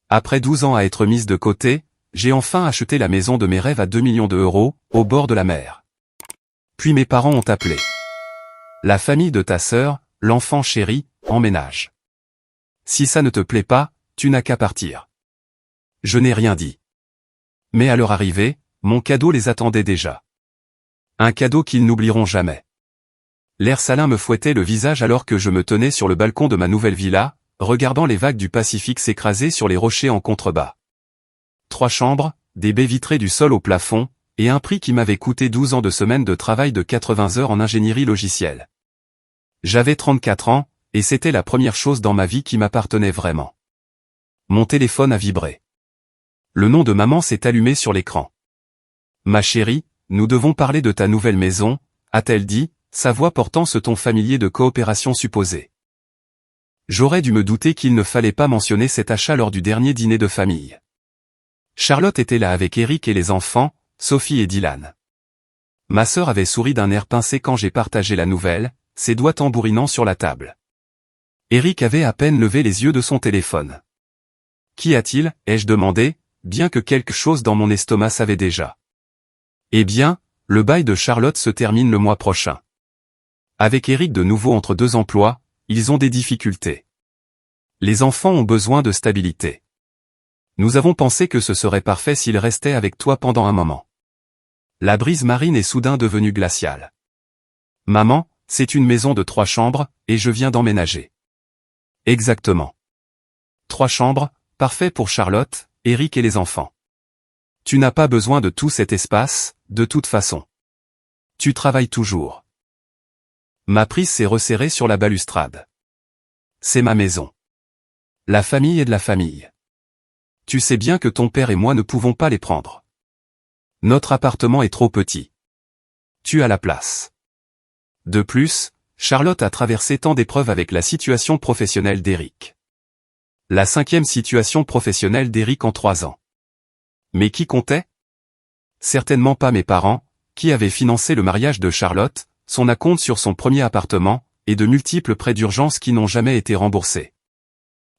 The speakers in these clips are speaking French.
Après 12 ans à être mise de côté, j'ai enfin acheté la maison de mes rêves à 2 millions d'euros, au bord de la mer. Puis mes parents ont appelé. La famille de ta sœur, l'enfant chéri, emménage. Si ça ne te plaît pas, tu n'as qu'à partir. Je n'ai rien dit. Mais à leur arrivée, mon cadeau les attendait déjà. Un cadeau qu'ils n'oublieront jamais. L'air salin me fouettait le visage alors que je me tenais sur le balcon de ma nouvelle villa, regardant les vagues du Pacifique s'écraser sur les rochers en contrebas. 3 chambres, des baies vitrées du sol au plafond, et un prix qui m'avait coûté 12 ans de semaine de travail de 80 heures en ingénierie logicielle. J'avais 34 ans, et c'était la première chose dans ma vie qui m'appartenait vraiment. Mon téléphone a vibré. Le nom de maman s'est allumé sur l'écran. Ma chérie, nous devons parler de ta nouvelle maison, a-t-elle dit, sa voix portant ce ton familier de coopération supposée. J'aurais dû me douter qu'il ne fallait pas mentionner cet achat lors du dernier dîner de famille. Charlotte était là avec Eric et les enfants, Sophie et Dylan. Ma sœur avait souri d'un air pincé quand j'ai partagé la nouvelle, ses doigts tambourinant sur la table. Eric avait à peine levé les yeux de son téléphone. Qu'y a-t-il, ai-je demandé, bien que quelque chose dans mon estomac savait déjà. Eh bien, le bail de Charlotte se termine le mois prochain. Avec Eric de nouveau entre 2 emplois, ils ont des difficultés. Les enfants ont besoin de stabilité. Nous avons pensé que ce serait parfait s'ils restaient avec toi pendant un moment. La brise marine est soudain devenue glaciale. Maman, c'est une maison de 3 chambres, et je viens d'emménager. Exactement. 3 chambres, parfait pour Charlotte, Eric et les enfants. Tu n'as pas besoin de tout cet espace, de toute façon. Tu travailles toujours. Ma prise s'est resserrée sur la balustrade. C'est ma maison. La famille est de la famille. Tu sais bien que ton père et moi ne pouvons pas les prendre. Notre appartement est trop petit. Tu as la place. De plus, Charlotte a traversé tant d'épreuves avec la situation professionnelle d'Eric. La 5e situation professionnelle d'Eric en 3 ans. Mais qui comptait? Certainement pas mes parents, qui avaient financé le mariage de Charlotte, son acompte sur son premier appartement, et de multiples prêts d'urgence qui n'ont jamais été remboursés.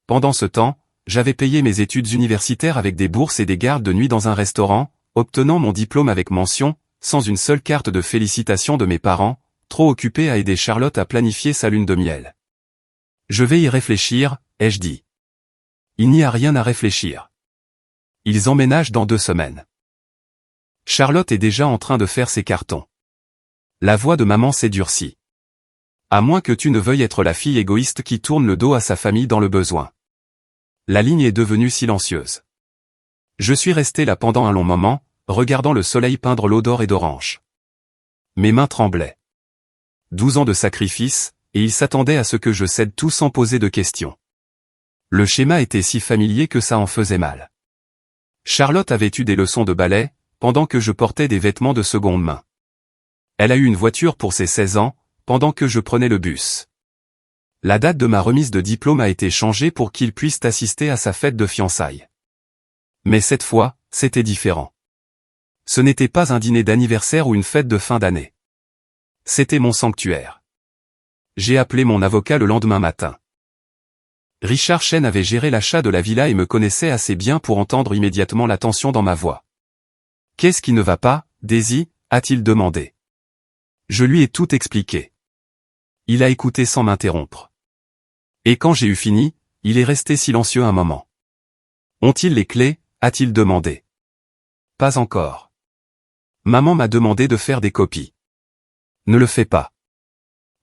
Pendant ce temps, j'avais payé mes études universitaires avec des bourses et des gardes de nuit dans un restaurant, obtenant mon diplôme avec mention, sans une seule carte de félicitations de mes parents, trop occupés à aider Charlotte à planifier sa lune de miel. Je vais y réfléchir, ai-je dit. Il n'y a rien à réfléchir. Ils emménagent dans 2 semaines. Charlotte est déjà en train de faire ses cartons. La voix de maman s'est durcie. À moins que tu ne veuilles être la fille égoïste qui tourne le dos à sa famille dans le besoin. La ligne est devenue silencieuse. Je suis resté là pendant un long moment, regardant le soleil peindre l'eau d'or et d'orange. Mes mains tremblaient. 12 ans de sacrifice, et ils s'attendaient à ce que je cède tout sans poser de questions. Le schéma était si familier que ça en faisait mal. Charlotte avait eu des leçons de ballet, pendant que je portais des vêtements de seconde main. Elle a eu une voiture pour ses 16 ans, pendant que je prenais le bus. La date de ma remise de diplôme a été changée pour qu'il puisse assister à sa fête de fiançailles. Mais cette fois, c'était différent. Ce n'était pas un dîner d'anniversaire ou une fête de fin d'année. C'était mon sanctuaire. J'ai appelé mon avocat le lendemain matin. Richard Chen avait géré l'achat de la villa et me connaissait assez bien pour entendre immédiatement la tension dans ma voix. « Qu'est-ce qui ne va pas, Daisy ?» a-t-il demandé. Je lui ai tout expliqué. Il a écouté sans m'interrompre. Et quand j'ai eu fini, il est resté silencieux un moment. « Ont-ils les clés ?» a-t-il demandé. « Pas encore. Maman m'a demandé de faire des copies. » Ne le fais pas.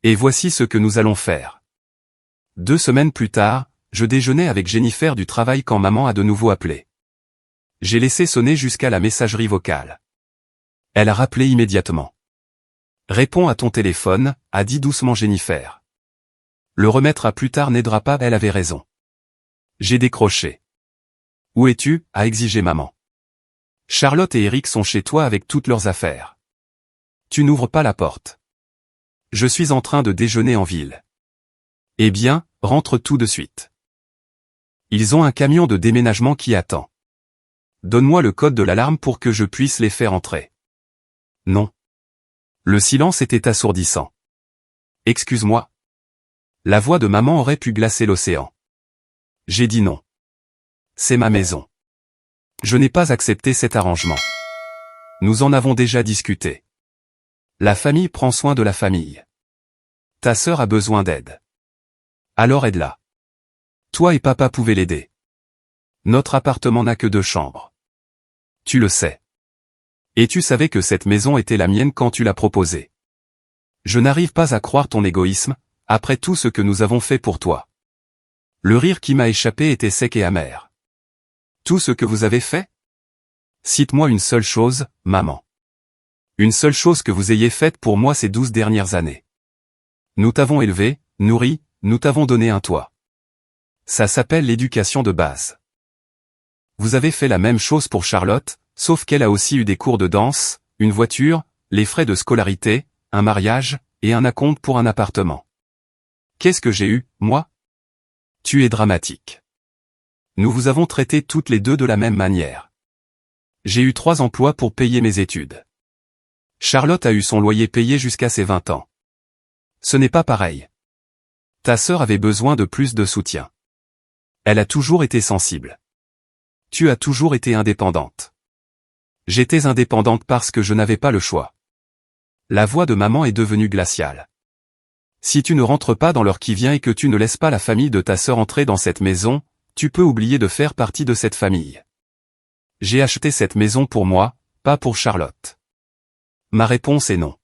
Et voici ce que nous allons faire. 2 semaines plus tard, je déjeunais avec Jennifer du travail quand maman a de nouveau appelé. J'ai laissé sonner jusqu'à la messagerie vocale. Elle a rappelé immédiatement. « Réponds à ton téléphone », a dit doucement Jennifer. « Le remettre à plus tard n'aidera pas, elle avait raison. » J'ai décroché. « Où es-tu » a exigé maman. « Charlotte et Eric sont chez toi avec toutes leurs affaires. Tu n'ouvres pas la porte. Je suis en train de déjeuner en ville. Eh bien, rentre tout de suite. Ils ont un camion de déménagement qui attend. Donne-moi le code de l'alarme pour que je puisse les faire entrer. Non. Le silence était assourdissant. Excuse-moi. La voix de maman aurait pu glacer l'océan. J'ai dit non. C'est ma maison. Je n'ai pas accepté cet arrangement. Nous en avons déjà discuté. La famille prend soin de la famille. Ta sœur a besoin d'aide. Alors aide-la. Toi et papa pouvez l'aider. Notre appartement n'a que 2 chambres. Tu le sais. Et tu savais que cette maison était la mienne quand tu l'as proposée. Je n'arrive pas à croire ton égoïsme, après tout ce que nous avons fait pour toi. Le rire qui m'a échappé était sec et amer. Tout ce que vous avez fait? Cite-moi une seule chose, maman. Une seule chose que vous ayez faite pour moi ces 12 dernières années. Nous t'avons élevé, nourri, nous t'avons donné un toit. Ça s'appelle l'éducation de base. Vous avez fait la même chose pour Charlotte, sauf qu'elle a aussi eu des cours de danse, une voiture, les frais de scolarité, un mariage, et un acompte pour un appartement. Qu'est-ce que j'ai eu, moi? Tu es dramatique. Nous vous avons traités toutes les deux de la même manière. J'ai eu 3 emplois pour payer mes études. Charlotte a eu son loyer payé jusqu'à ses 20 ans. Ce n'est pas pareil. Ta sœur avait besoin de plus de soutien. Elle a toujours été sensible. Tu as toujours été indépendante. J'étais indépendante parce que je n'avais pas le choix. La voix de maman est devenue glaciale. Si tu ne rentres pas dans l'heure qui vient et que tu ne laisses pas la famille de ta sœur entrer dans cette maison, tu peux oublier de faire partie de cette famille. J'ai acheté cette maison pour moi, pas pour Charlotte. Ma réponse est non.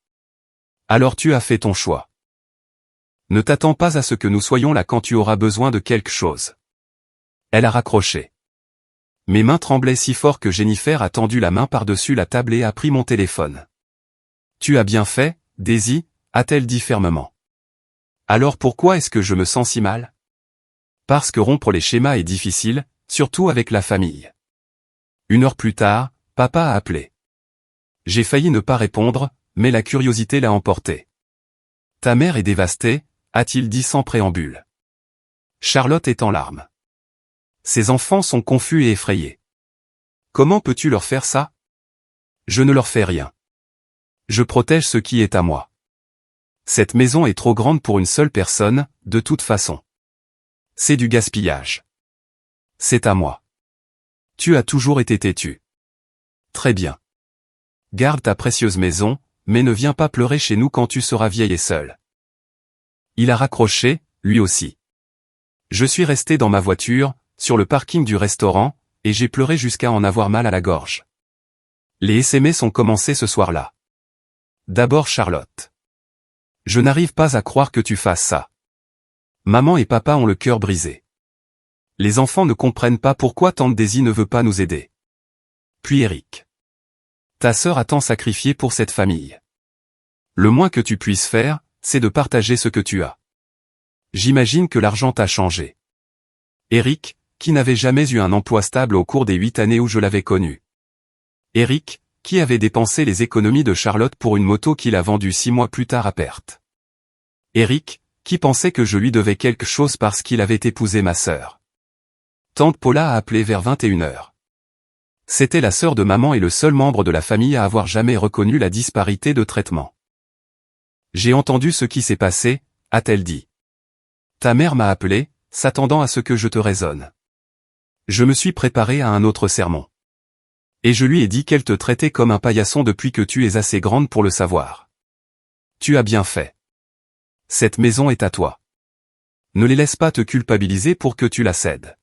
Alors tu as fait ton choix. Ne t'attends pas à ce que nous soyons là quand tu auras besoin de quelque chose. Elle a raccroché. Mes mains tremblaient si fort que Jennifer a tendu la main par-dessus la table et a pris mon téléphone. Tu as bien fait, Daisy, a-t-elle dit fermement. Alors pourquoi est-ce que je me sens si mal? Parce que rompre les schémas est difficile, surtout avec la famille. 1 heure plus tard, papa a appelé. J'ai failli ne pas répondre, mais la curiosité l'a emporté. Ta mère est dévastée, a-t-il dit sans préambule. Charlotte est en larmes. Ses enfants sont confus et effrayés. Comment peux-tu leur faire ça? Je ne leur fais rien. Je protège ce qui est à moi. Cette maison est trop grande pour une seule personne, de toute façon. C'est du gaspillage. C'est à moi. Tu as toujours été têtu. Très bien. Garde ta précieuse maison, mais ne viens pas pleurer chez nous quand tu seras vieille et seule. Il a raccroché, lui aussi. Je suis resté dans ma voiture, sur le parking du restaurant, et j'ai pleuré jusqu'à en avoir mal à la gorge. Les SMS ont commencé ce soir-là. D'abord Charlotte. Je n'arrive pas à croire que tu fasses ça. Maman et papa ont le cœur brisé. Les enfants ne comprennent pas pourquoi tante Daisy ne veut pas nous aider. Puis Eric. Ta sœur a tant sacrifié pour cette famille. Le moins que tu puisses faire, c'est de partager ce que tu as. J'imagine que l'argent t'a changé. Eric, qui n'avait jamais eu un emploi stable au cours des 8 années où je l'avais connu. Eric, qui avait dépensé les économies de Charlotte pour une moto qu'il a vendue 6 mois plus tard à perte. Eric, qui pensait que je lui devais quelque chose parce qu'il avait épousé ma sœur. Tante Paula a appelé vers 21h. C'était la sœur de maman et le seul membre de la famille à avoir jamais reconnu la disparité de traitement. J'ai entendu ce qui s'est passé, a-t-elle dit. Ta mère m'a appelé, s'attendant à ce que je te raisonne. Je me suis préparé à un autre sermon. Et je lui ai dit qu'elle te traitait comme un paillasson depuis que tu es assez grande pour le savoir. Tu as bien fait. Cette maison est à toi. Ne les laisse pas te culpabiliser pour que tu la cèdes.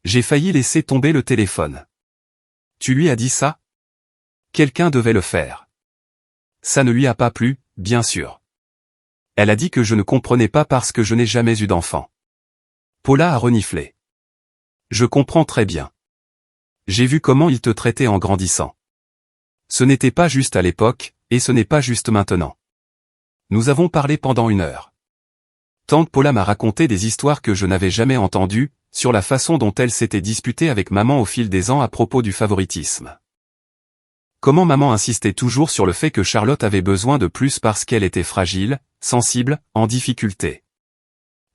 J'ai failli laisser tomber le téléphone. Tu lui as dit ça? Quelqu'un devait le faire. Ça ne lui a pas plu, bien sûr. Elle a dit que je ne comprenais pas parce que je n'ai jamais eu d'enfant. Paula a reniflé. Je comprends très bien. J'ai vu comment il te traitait en grandissant. Ce n'était pas juste à l'époque, et ce n'est pas juste maintenant. Nous avons parlé pendant 1 heure. Tante Paula m'a raconté des histoires que je n'avais jamais entendues, sur la façon dont elle s'était disputée avec maman au fil des ans à propos du favoritisme. Comment maman insistait toujours sur le fait que Charlotte avait besoin de plus parce qu'elle était fragile, sensible, en difficulté.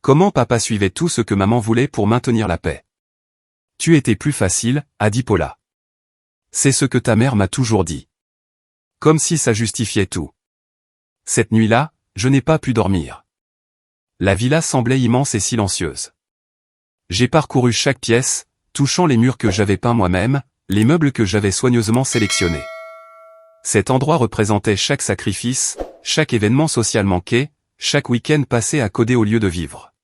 Comment papa suivait tout ce que maman voulait pour maintenir la paix. Tu étais plus facile, a dit Paula. C'est ce que ta mère m'a toujours dit. Comme si ça justifiait tout. Cette nuit-là, je n'ai pas pu dormir. La villa semblait immense et silencieuse. J'ai parcouru chaque pièce, touchant les murs que j'avais peints moi-même, les meubles que j'avais soigneusement sélectionnés. Cet endroit représentait chaque sacrifice, chaque événement social manqué, chaque week-end passé à coder au lieu de vivre.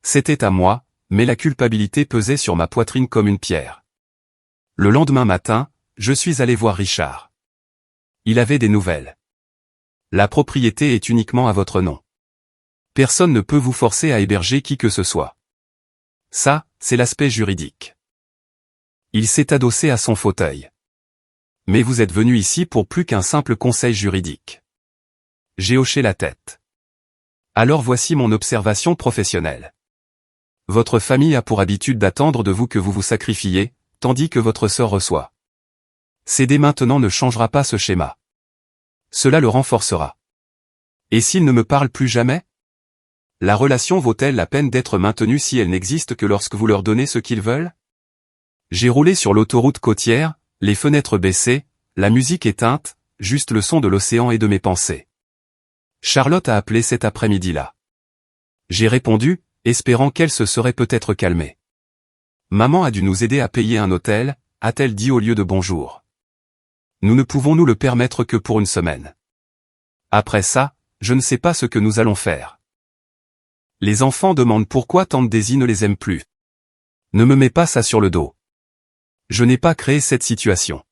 C'était à moi, mais la culpabilité pesait sur ma poitrine comme une pierre. Le lendemain matin, je suis allé voir Richard. Il avait des nouvelles. La propriété est uniquement à votre nom. Personne ne peut vous forcer à héberger qui que ce soit. Ça, c'est l'aspect juridique. Il s'est adossé à son fauteuil. Mais vous êtes venu ici pour plus qu'un simple conseil juridique. J'ai hoché la tête. Alors voici mon observation professionnelle. Votre famille a pour habitude d'attendre de vous que vous vous sacrifiez, tandis que votre sœur reçoit. Céder maintenant ne changera pas ce schéma. Cela le renforcera. Et s'il ne me parle plus jamais? La relation vaut-elle la peine d'être maintenue si elle n'existe que lorsque vous leur donnez ce qu'ils veulent? J'ai roulé sur l'autoroute côtière, les fenêtres baissées, la musique éteinte, juste le son de l'océan et de mes pensées. Charlotte a appelé cet après-midi-là. J'ai répondu, espérant qu'elle se serait peut-être calmée. Maman a dû nous aider à payer un hôtel, a-t-elle dit au lieu de bonjour. Nous ne pouvons nous le permettre que pour une semaine. Après ça, je ne sais pas ce que nous allons faire. Les enfants demandent pourquoi tante Daisy ne les aime plus. Ne me mets pas ça sur le dos. Je n'ai pas créé cette situation.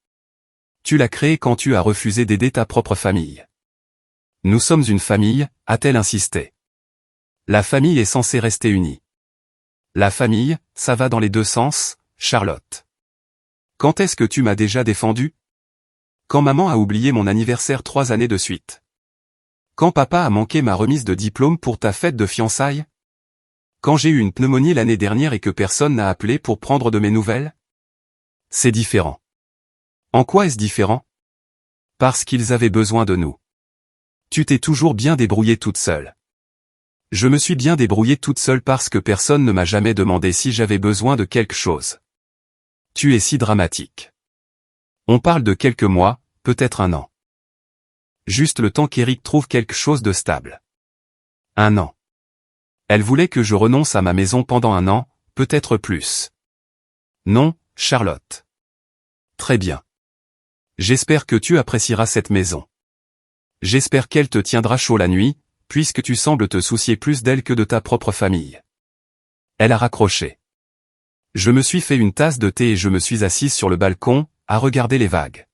Tu l'as créée quand tu as refusé d'aider ta propre famille. Nous sommes une famille, a-t-elle insisté. La famille est censée rester unie. La famille, ça va dans les deux sens, Charlotte. Quand est-ce que tu m'as déjà défendu? Quand maman a oublié mon anniversaire 3 années de suite. Quand papa a manqué ma remise de diplôme pour ta fête de fiançailles? Quand j'ai eu une pneumonie l'année dernière et que personne n'a appelé pour prendre de mes nouvelles? C'est différent. En quoi est-ce différent? Parce qu'ils avaient besoin de nous. Tu t'es toujours bien débrouillée toute seule. Je me suis bien débrouillée toute seule parce que personne ne m'a jamais demandé si j'avais besoin de quelque chose. Tu es si dramatique. On parle de quelques mois, peut-être un an. Juste le temps qu'Éric trouve quelque chose de stable. Un an. Elle voulait que je renonce à ma maison pendant un an, peut-être plus. Non, Charlotte. Très bien. J'espère que tu apprécieras cette maison. J'espère qu'elle te tiendra chaud la nuit, puisque tu sembles te soucier plus d'elle que de ta propre famille. Elle a raccroché. Je me suis fait une tasse de thé et je me suis assise sur le balcon, à regarder les vagues.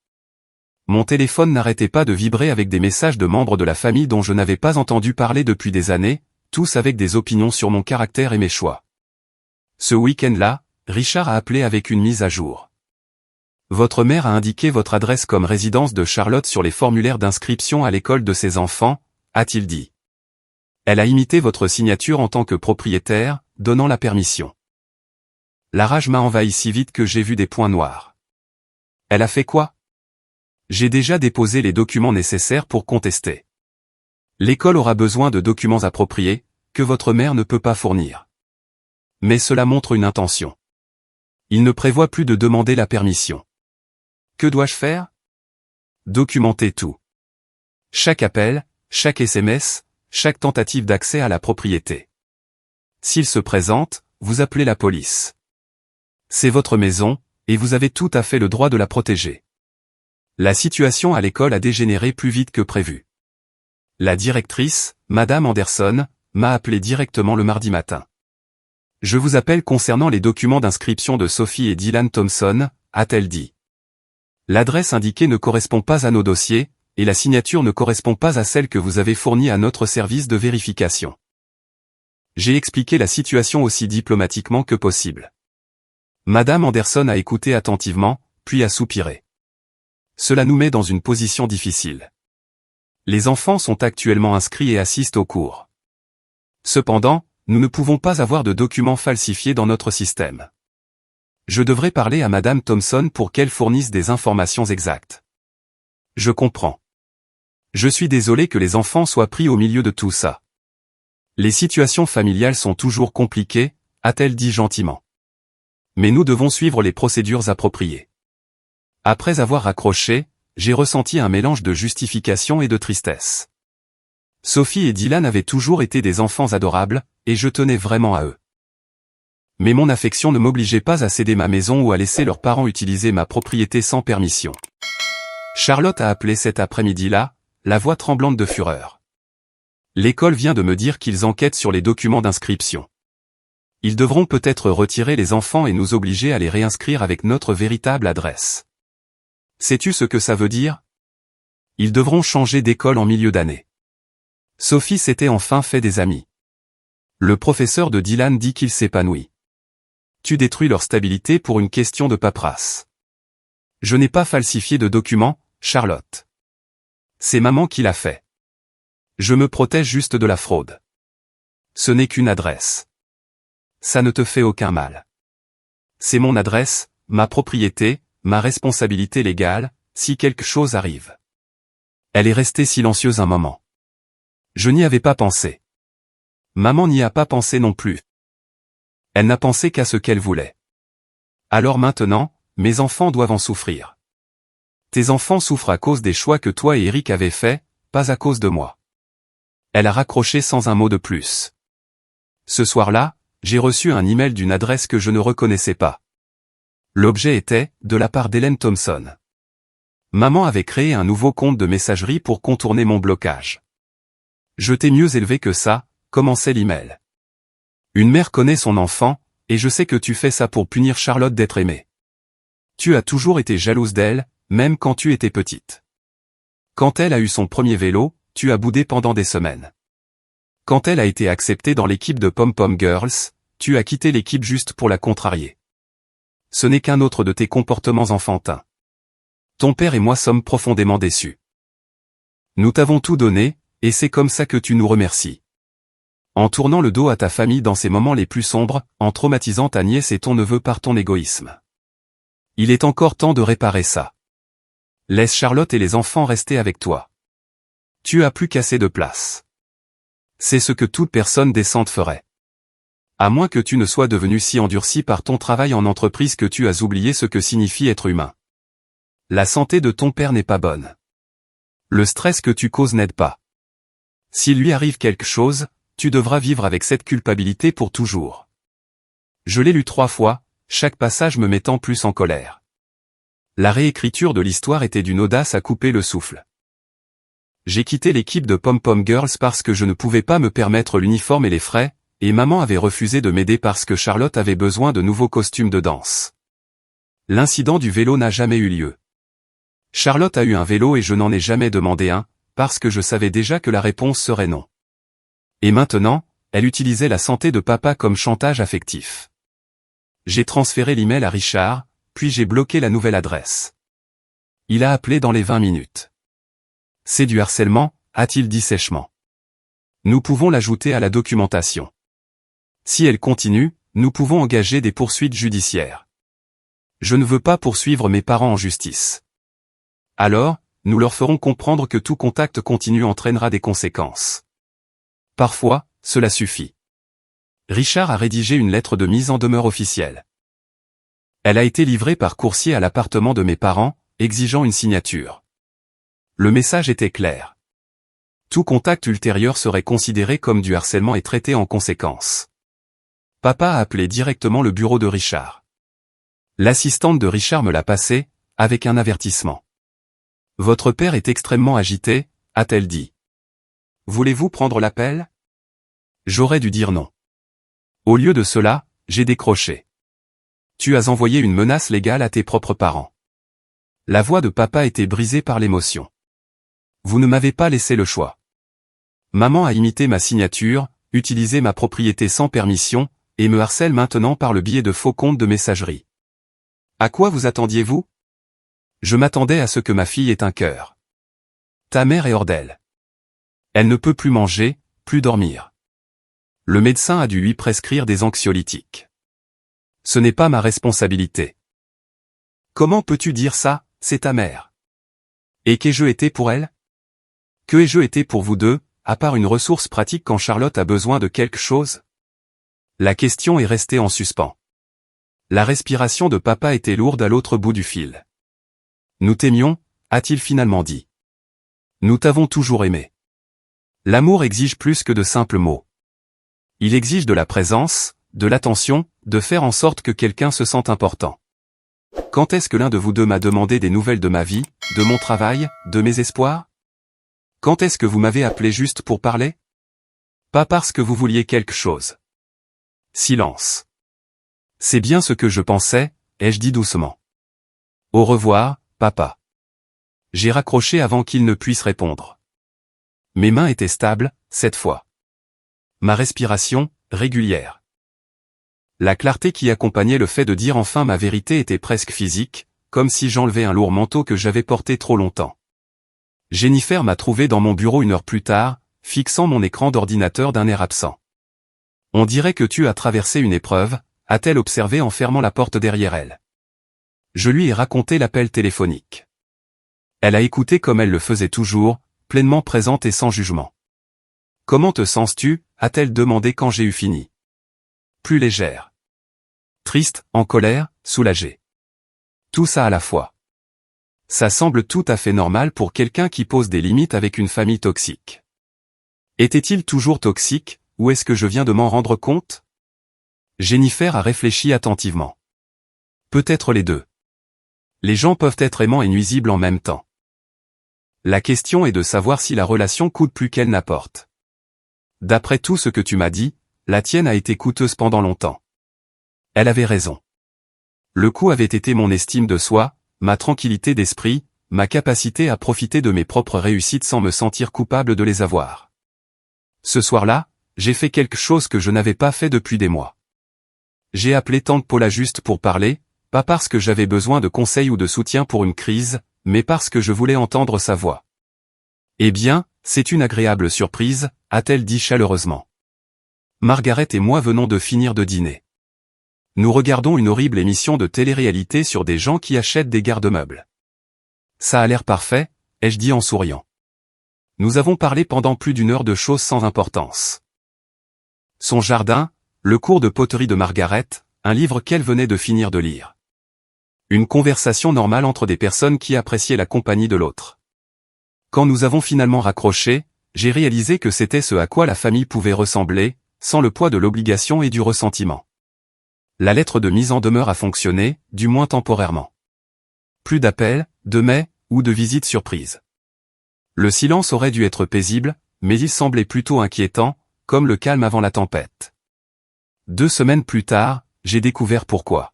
Mon téléphone n'arrêtait pas de vibrer avec des messages de membres de la famille dont je n'avais pas entendu parler depuis des années, tous avec des opinions sur mon caractère et mes choix. Ce week-end-là, Richard a appelé avec une mise à jour. Votre mère a indiqué votre adresse comme résidence de Charlotte sur les formulaires d'inscription à l'école de ses enfants, a-t-il dit. Elle a imité votre signature en tant que propriétaire, donnant la permission. La rage m'a envahi si vite que j'ai vu des points noirs. Elle a fait quoi? J'ai déjà déposé les documents nécessaires pour contester. L'école aura besoin de documents appropriés, que votre mère ne peut pas fournir. Mais cela montre une intention. Il ne prévoit plus de demander la permission. Que dois-je faire? Documenter tout. Chaque appel, chaque SMS, chaque tentative d'accès à la propriété. S'il se présente, vous appelez la police. C'est votre maison, et vous avez tout à fait le droit de la protéger. La situation à l'école a dégénéré plus vite que prévu. La directrice, Madame Anderson, m'a appelé directement le mardi matin. Je vous appelle concernant les documents d'inscription de Sophie et Dylan Thompson, a-t-elle dit. L'adresse indiquée ne correspond pas à nos dossiers, et la signature ne correspond pas à celle que vous avez fournie à notre service de vérification. J'ai expliqué la situation aussi diplomatiquement que possible. Madame Anderson a écouté attentivement, puis a soupiré. Cela nous met dans une position difficile. Les enfants sont actuellement inscrits et assistent aux cours. Cependant, nous ne pouvons pas avoir de documents falsifiés dans notre système. Je devrais parler à Madame Thompson pour qu'elle fournisse des informations exactes. Je comprends. Je suis désolé que les enfants soient pris au milieu de tout ça. Les situations familiales sont toujours compliquées, a-t-elle dit gentiment. Mais nous devons suivre les procédures appropriées. Après avoir raccroché, j'ai ressenti un mélange de justification et de tristesse. Sophie et Dylan avaient toujours été des enfants adorables, et je tenais vraiment à eux. Mais mon affection ne m'obligeait pas à céder ma maison ou à laisser leurs parents utiliser ma propriété sans permission. Charlotte a appelé cet après-midi-là, la voix tremblante de fureur. L'école vient de me dire qu'ils enquêtent sur les documents d'inscription. Ils devront peut-être retirer les enfants et nous obliger à les réinscrire avec notre véritable adresse. Sais-tu ce que ça veut dire? Ils devront changer d'école en milieu d'année. Sophie s'était enfin fait des amis. Le professeur de Dylan dit qu'il s'épanouit. Tu détruis leur stabilité pour une question de paperasse. Je n'ai pas falsifié de documents, Charlotte. C'est maman qui l'a fait. Je me protège juste de la fraude. Ce n'est qu'une adresse. Ça ne te fait aucun mal. C'est mon adresse, ma propriété, ma responsabilité légale, si quelque chose arrive. Elle est restée silencieuse un moment. Je n'y avais pas pensé. Maman n'y a pas pensé non plus. Elle n'a pensé qu'à ce qu'elle voulait. Alors maintenant, mes enfants doivent en souffrir. Tes enfants souffrent à cause des choix que toi et Eric avez faits, pas à cause de moi. Elle a raccroché sans un mot de plus. Ce soir-là, j'ai reçu un email d'une adresse que je ne reconnaissais pas. L'objet était, de la part d'Hélène Thompson. Maman avait créé un nouveau compte de messagerie pour contourner mon blocage. Je t'ai mieux élevé que ça, commençait l'email. Une mère connaît son enfant, et je sais que tu fais ça pour punir Charlotte d'être aimée. Tu as toujours été jalouse d'elle, même quand tu étais petite. Quand elle a eu son premier vélo, tu as boudé pendant des semaines. Quand elle a été acceptée dans l'équipe de Pom Pom Girls, tu as quitté l'équipe juste pour la contrarier. Ce n'est qu'un autre de tes comportements enfantins. Ton père et moi sommes profondément déçus. Nous t'avons tout donné, et c'est comme ça que tu nous remercies. En tournant le dos à ta famille dans ces moments les plus sombres, en traumatisant ta nièce et ton neveu par ton égoïsme. Il est encore temps de réparer ça. Laisse Charlotte et les enfants rester avec toi. Tu as plus qu'assez de place. C'est ce que toute personne décente ferait. À moins que tu ne sois devenu si endurci par ton travail en entreprise que tu as oublié ce que signifie être humain. La santé de ton père n'est pas bonne. Le stress que tu causes n'aide pas. S'il lui arrive quelque chose, tu devras vivre avec cette culpabilité pour toujours. Je l'ai lu 3 fois, chaque passage me mettant plus en colère. La réécriture de l'histoire était d'une audace à couper le souffle. J'ai quitté l'équipe de Pom Pom Girls parce que je ne pouvais pas me permettre l'uniforme et les frais, et maman avait refusé de m'aider parce que Charlotte avait besoin de nouveaux costumes de danse. L'incident du vélo n'a jamais eu lieu. Charlotte a eu un vélo et je n'en ai jamais demandé un, parce que je savais déjà que la réponse serait non. Et maintenant, elle utilisait la santé de papa comme chantage affectif. J'ai transféré l'email à Richard, puis j'ai bloqué la nouvelle adresse. Il a appelé dans les 20 minutes. C'est du harcèlement, a-t-il dit sèchement. Nous pouvons l'ajouter à la documentation. Si elle continue, nous pouvons engager des poursuites judiciaires. Je ne veux pas poursuivre mes parents en justice. Alors, nous leur ferons comprendre que tout contact continu entraînera des conséquences. Parfois, cela suffit. Richard a rédigé une lettre de mise en demeure officielle. Elle a été livrée par coursier à l'appartement de mes parents, exigeant une signature. Le message était clair. Tout contact ultérieur serait considéré comme du harcèlement et traité en conséquence. Papa a appelé directement le bureau de Richard. L'assistante de Richard me l'a passé, avec un avertissement. Votre père est extrêmement agité, a-t-elle dit. Voulez-vous prendre l'appel? J'aurais dû dire non. Au lieu de cela, j'ai décroché. Tu as envoyé une menace légale à tes propres parents. La voix de papa était brisée par l'émotion. Vous ne m'avez pas laissé le choix. Maman a imité ma signature, utilisé ma propriété sans permission, et me harcèle maintenant par le biais de faux comptes de messagerie. À quoi vous attendiez-vous? Je m'attendais à ce que ma fille ait un cœur. Ta mère est hors d'elle. Elle ne peut plus manger, plus dormir. Le médecin a dû lui prescrire des anxiolytiques. Ce n'est pas ma responsabilité. Comment peux-tu dire ça, c'est ta mère? Et qu'ai-je été pour elle? Que ai-je été pour vous deux, à part une ressource pratique quand Charlotte a besoin de quelque chose? La question est restée en suspens. La respiration de papa était lourde à l'autre bout du fil. Nous t'aimions, a-t-il finalement dit. Nous t'avons toujours aimé. L'amour exige plus que de simples mots. Il exige de la présence, de l'attention, de faire en sorte que quelqu'un se sente important. Quand est-ce que l'un de vous deux m'a demandé des nouvelles de ma vie, de mon travail, de mes espoirs? Quand est-ce que vous m'avez appelé juste pour parler? Pas parce que vous vouliez quelque chose. Silence. C'est bien ce que je pensais, ai-je dit doucement. Au revoir, papa. J'ai raccroché avant qu'il ne puisse répondre. Mes mains étaient stables, cette fois. Ma respiration, régulière. La clarté qui accompagnait le fait de dire enfin ma vérité était presque physique, comme si j'enlevais un lourd manteau que j'avais porté trop longtemps. Jennifer m'a trouvé dans mon bureau 1 heure plus tard, fixant mon écran d'ordinateur d'un air absent. On dirait que tu as traversé une épreuve, a-t-elle observé en fermant la porte derrière elle. Je lui ai raconté l'appel téléphonique. Elle a écouté comme elle le faisait toujours, pleinement présente et sans jugement. Comment te sens-tu, a-t-elle demandé quand j'ai eu fini. Plus légère. Triste, en colère, soulagée. Tout ça à la fois. Ça semble tout à fait normal pour quelqu'un qui pose des limites avec une famille toxique. Était-il toujours toxique, ou est-ce que je viens de m'en rendre compte? Jennifer a réfléchi attentivement. Peut-être les deux. Les gens peuvent être aimants et nuisibles en même temps. La question est de savoir si la relation coûte plus qu'elle n'apporte. D'après tout ce que tu m'as dit, la tienne a été coûteuse pendant longtemps. Elle avait raison. Le coût avait été mon estime de soi, ma tranquillité d'esprit, ma capacité à profiter de mes propres réussites sans me sentir coupable de les avoir. Ce soir-là, j'ai fait quelque chose que je n'avais pas fait depuis des mois. J'ai appelé tante Paula juste pour parler, pas parce que j'avais besoin de conseils ou de soutien pour une crise, mais parce que je voulais entendre sa voix. Eh bien, c'est une agréable surprise, a-t-elle dit chaleureusement. Margaret et moi venons de finir de dîner. Nous regardons une horrible émission de télé-réalité sur des gens qui achètent des garde-meubles. Ça a l'air parfait, ai-je dit en souriant. Nous avons parlé pendant plus d'1 heure de choses sans importance. Son jardin, le cours de poterie de Margaret, un livre qu'elle venait de finir de lire. Une conversation normale entre des personnes qui appréciaient la compagnie de l'autre. Quand nous avons finalement raccroché, j'ai réalisé que c'était ce à quoi la famille pouvait ressembler, sans le poids de l'obligation et du ressentiment. La lettre de mise en demeure a fonctionné, du moins temporairement. Plus d'appels, de mails, ou de visites surprises. Le silence aurait dû être paisible, mais il semblait plutôt inquiétant, comme le calme avant la tempête. 2 semaines plus tard, j'ai découvert pourquoi.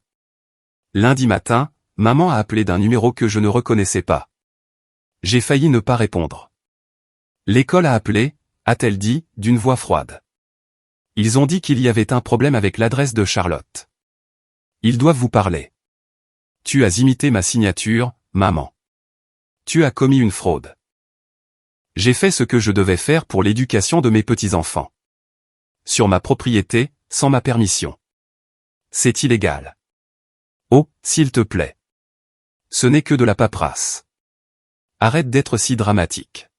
Lundi matin, maman a appelé d'un numéro que je ne reconnaissais pas. J'ai failli ne pas répondre. L'école a appelé, a-t-elle dit, d'une voix froide. Ils ont dit qu'il y avait un problème avec l'adresse de Charlotte. Ils doivent vous parler. Tu as imité ma signature, maman. Tu as commis une fraude. J'ai fait ce que je devais faire pour l'éducation de mes petits-enfants. Sur ma propriété, sans ma permission. C'est illégal. Oh, s'il te plaît. Ce n'est que de la paperasse. Arrête d'être si dramatique.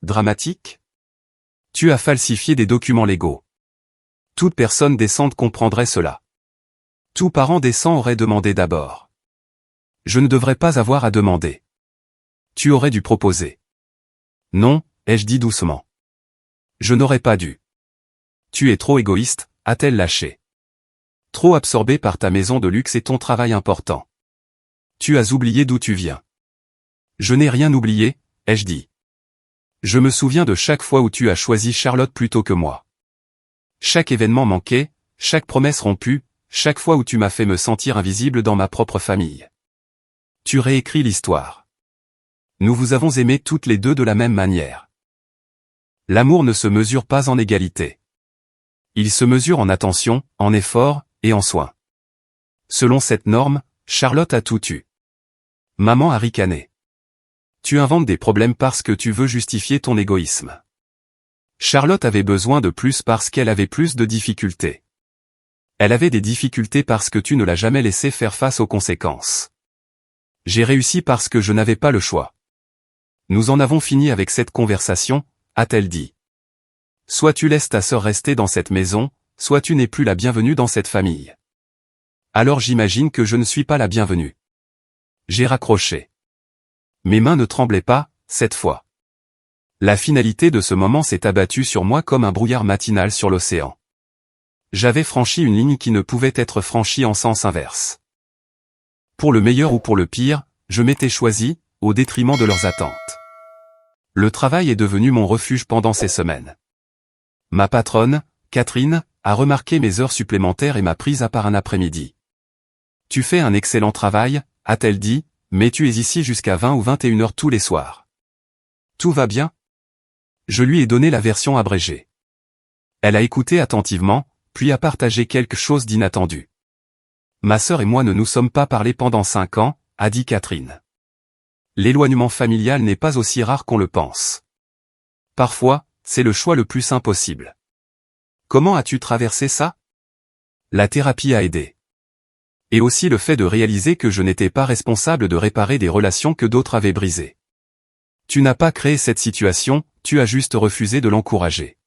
Dramatique? Tu as falsifié des documents légaux. Toute personne décente comprendrait cela. Tout parent décent aurait demandé d'abord. Je ne devrais pas avoir à demander. Tu aurais dû proposer. Non, ai-je dit doucement. Je n'aurais pas dû. Tu es trop égoïste, a-t-elle lâché. Trop absorbé par ta maison de luxe et ton travail important. Tu as oublié d'où tu viens. Je n'ai rien oublié, ai-je dit. Je me souviens de chaque fois où tu as choisi Charlotte plutôt que moi. Chaque événement manqué, chaque promesse rompue, chaque fois où tu m'as fait me sentir invisible dans ma propre famille. Tu réécris l'histoire. Nous vous avons aimés toutes les deux de la même manière. L'amour ne se mesure pas en égalité. Il se mesure en attention, en effort, et en soin. Selon cette norme, Charlotte a tout eu. Maman a ricané. Tu inventes des problèmes parce que tu veux justifier ton égoïsme. Charlotte avait besoin de plus parce qu'elle avait plus de difficultés. Elle avait des difficultés parce que tu ne l'as jamais laissé faire face aux conséquences. J'ai réussi parce que je n'avais pas le choix. Nous en avons fini avec cette conversation, a-t-elle dit. Soit tu laisses ta sœur rester dans cette maison, soit tu n'es plus la bienvenue dans cette famille. Alors j'imagine que je ne suis pas la bienvenue. J'ai raccroché. Mes mains ne tremblaient pas, cette fois. La finalité de ce moment s'est abattue sur moi comme un brouillard matinal sur l'océan. J'avais franchi une ligne qui ne pouvait être franchie en sens inverse. Pour le meilleur ou pour le pire, je m'étais choisi, au détriment de leurs attentes. Le travail est devenu mon refuge pendant ces semaines. Ma patronne, Catherine, a remarqué mes heures supplémentaires et m'a prise à part un après-midi. « Tu fais un excellent travail », a-t-elle dit, « mais tu es ici jusqu'à 20 ou 21 heures tous les soirs. Tout va bien ?» Je lui ai donné la version abrégée. Elle a écouté attentivement, puis a partagé quelque chose d'inattendu. « Ma sœur et moi ne nous sommes pas parlé pendant 5 ans, a dit Catherine. L'éloignement familial n'est pas aussi rare qu'on le pense. Parfois, c'est le choix le plus impossible. Comment as-tu traversé ça? La thérapie a aidé. Et aussi le fait de réaliser que je n'étais pas responsable de réparer des relations que d'autres avaient brisées. Tu n'as pas créé cette situation, tu as juste refusé de l'encourager.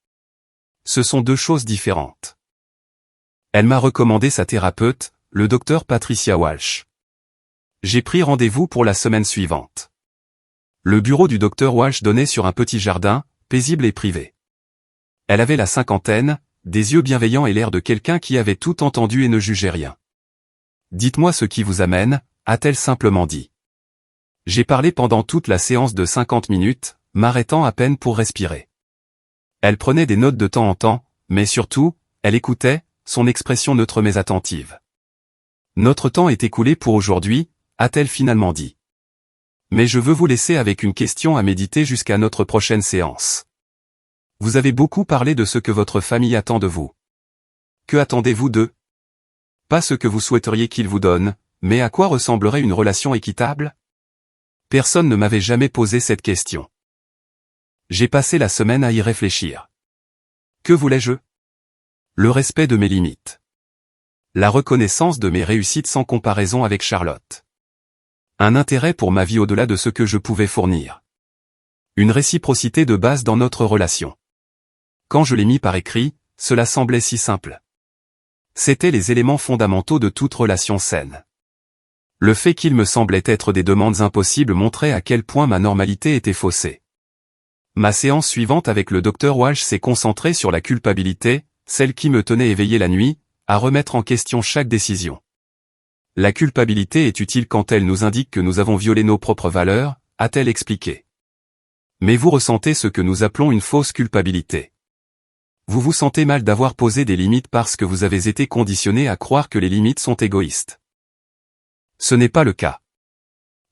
Ce sont deux choses différentes. Elle m'a recommandé sa thérapeute, le docteur Patricia Walsh. J'ai pris rendez-vous pour la semaine suivante. Le bureau du docteur Walsh donnait sur un petit jardin, paisible et privé. Elle avait la cinquantaine, des yeux bienveillants et l'air de quelqu'un qui avait tout entendu et ne jugeait rien. « Dites-moi ce qui vous amène », a-t-elle simplement dit. J'ai parlé pendant toute la séance de 50 minutes, m'arrêtant à peine pour respirer. Elle prenait des notes de temps en temps, mais surtout, elle écoutait, son expression neutre mais attentive. « Notre temps est écoulé pour aujourd'hui », a-t-elle finalement dit. Mais je veux vous laisser avec une question à méditer jusqu'à notre prochaine séance. Vous avez beaucoup parlé de ce que votre famille attend de vous. Que attendez-vous d'eux? Pas ce que vous souhaiteriez qu'ils vous donnent, mais à quoi ressemblerait une relation équitable? Personne ne m'avait jamais posé cette question. J'ai passé la semaine à y réfléchir. Que voulais-je? Le respect de mes limites. La reconnaissance de mes réussites sans comparaison avec Charlotte. Un intérêt pour ma vie au-delà de ce que je pouvais fournir. Une réciprocité de base dans notre relation. Quand je l'ai mis par écrit, cela semblait si simple. C'étaient les éléments fondamentaux de toute relation saine. Le fait qu'il me semblait être des demandes impossibles montrait à quel point ma normalité était faussée. Ma séance suivante avec le docteur Walsh s'est concentrée sur la culpabilité, celle qui me tenait éveillé la nuit, à remettre en question chaque décision. La culpabilité est utile quand elle nous indique que nous avons violé nos propres valeurs, a-t-elle expliqué. Mais vous ressentez ce que nous appelons une fausse culpabilité. Vous vous sentez mal d'avoir posé des limites parce que vous avez été conditionné à croire que les limites sont égoïstes. Ce n'est pas le cas.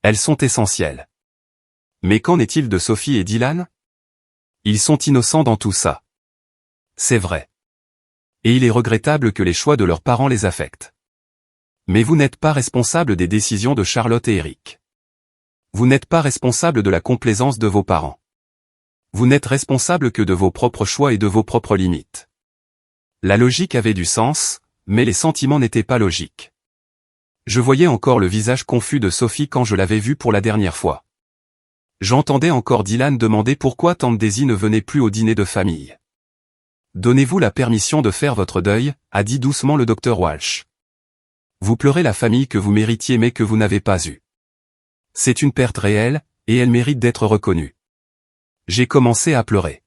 Elles sont essentielles. Mais qu'en est-il de Sophie et Dylan? Ils sont innocents dans tout ça. C'est vrai. Et il est regrettable que les choix de leurs parents les affectent. Mais vous n'êtes pas responsable des décisions de Charlotte et Eric. Vous n'êtes pas responsable de la complaisance de vos parents. Vous n'êtes responsable que de vos propres choix et de vos propres limites. La logique avait du sens, mais les sentiments n'étaient pas logiques. Je voyais encore le visage confus de Sophie quand je l'avais vue pour la dernière fois. J'entendais encore Dylan demander pourquoi tante Daisy ne venait plus au dîner de famille. Donnez-vous la permission de faire votre deuil, a dit doucement le docteur Walsh. Vous pleurez la famille que vous méritiez mais que vous n'avez pas eue. C'est une perte réelle, et elle mérite d'être reconnue. J'ai commencé à pleurer.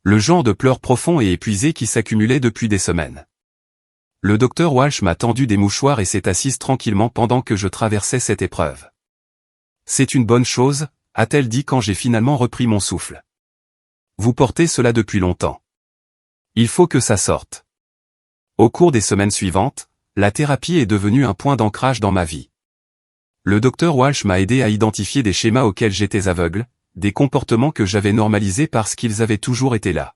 Le genre de pleurs profonds et épuisés qui s'accumulaient depuis des semaines. Le docteur Walsh m'a tendu des mouchoirs et s'est assise tranquillement pendant que je traversais cette épreuve. C'est une bonne chose, a-t-elle dit quand j'ai finalement repris mon souffle. Vous portez cela depuis longtemps. Il faut que ça sorte. Au cours des semaines suivantes, la thérapie est devenue un point d'ancrage dans ma vie. Le docteur Walsh m'a aidé à identifier des schémas auxquels j'étais aveugle, des comportements que j'avais normalisés parce qu'ils avaient toujours été là.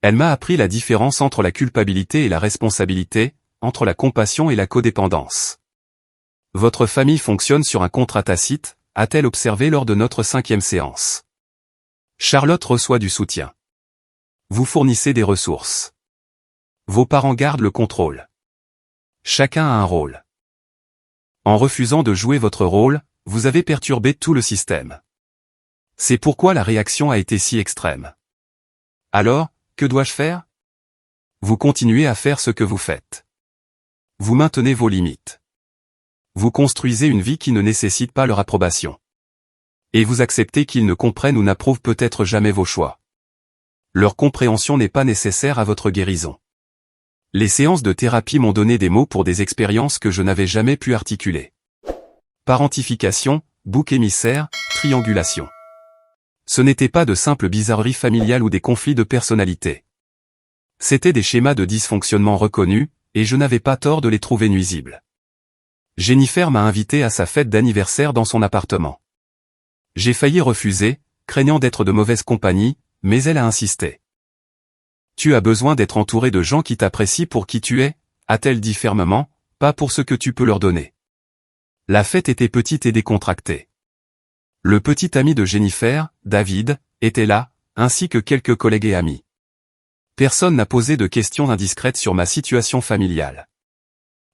Elle m'a appris la différence entre la culpabilité et la responsabilité, entre la compassion et la codépendance. Votre famille fonctionne sur un contrat tacite, a-t-elle observé lors de notre 5e séance. Charlotte reçoit du soutien. Vous fournissez des ressources. Vos parents gardent le contrôle. Chacun a un rôle. En refusant de jouer votre rôle, vous avez perturbé tout le système. C'est pourquoi la réaction a été si extrême. Alors, que dois-je faire? Vous continuez à faire ce que vous faites. Vous maintenez vos limites. Vous construisez une vie qui ne nécessite pas leur approbation. Et vous acceptez qu'ils ne comprennent ou n'approuvent peut-être jamais vos choix. Leur compréhension n'est pas nécessaire à votre guérison. Les séances de thérapie m'ont donné des mots pour des expériences que je n'avais jamais pu articuler. Parentification, bouc émissaire, triangulation. Ce n'était pas de simples bizarreries familiales ou des conflits de personnalité. C'étaient des schémas de dysfonctionnement reconnus, et je n'avais pas tort de les trouver nuisibles. Jennifer m'a invité à sa fête d'anniversaire dans son appartement. J'ai failli refuser, craignant d'être de mauvaise compagnie, mais elle a insisté. Tu as besoin d'être entouré de gens qui t'apprécient pour qui tu es, a-t-elle dit fermement, pas pour ce que tu peux leur donner. La fête était petite et décontractée. Le petit ami de Jennifer, David, était là, ainsi que quelques collègues et amis. Personne n'a posé de questions indiscrètes sur ma situation familiale.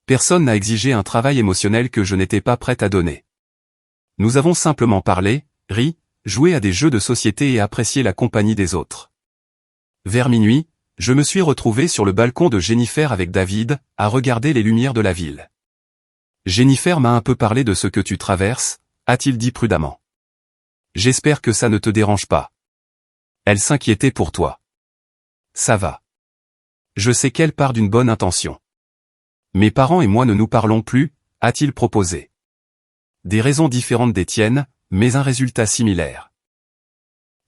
Personne n'a exigé un travail émotionnel que je n'étais pas prête à donner. Nous avons simplement parlé, ri, joué à des jeux de société et apprécié la compagnie des autres. Vers minuit, je me suis retrouvé sur le balcon de Jennifer avec David, à regarder les lumières de la ville. Jennifer m'a un peu parlé de ce que tu traverses, a-t-il dit prudemment. J'espère que ça ne te dérange pas. Elle s'inquiétait pour toi. Ça va. Je sais qu'elle part d'une bonne intention. Mes parents et moi ne nous parlons plus, a-t-il proposé. Des raisons différentes des tiennes, mais un résultat similaire.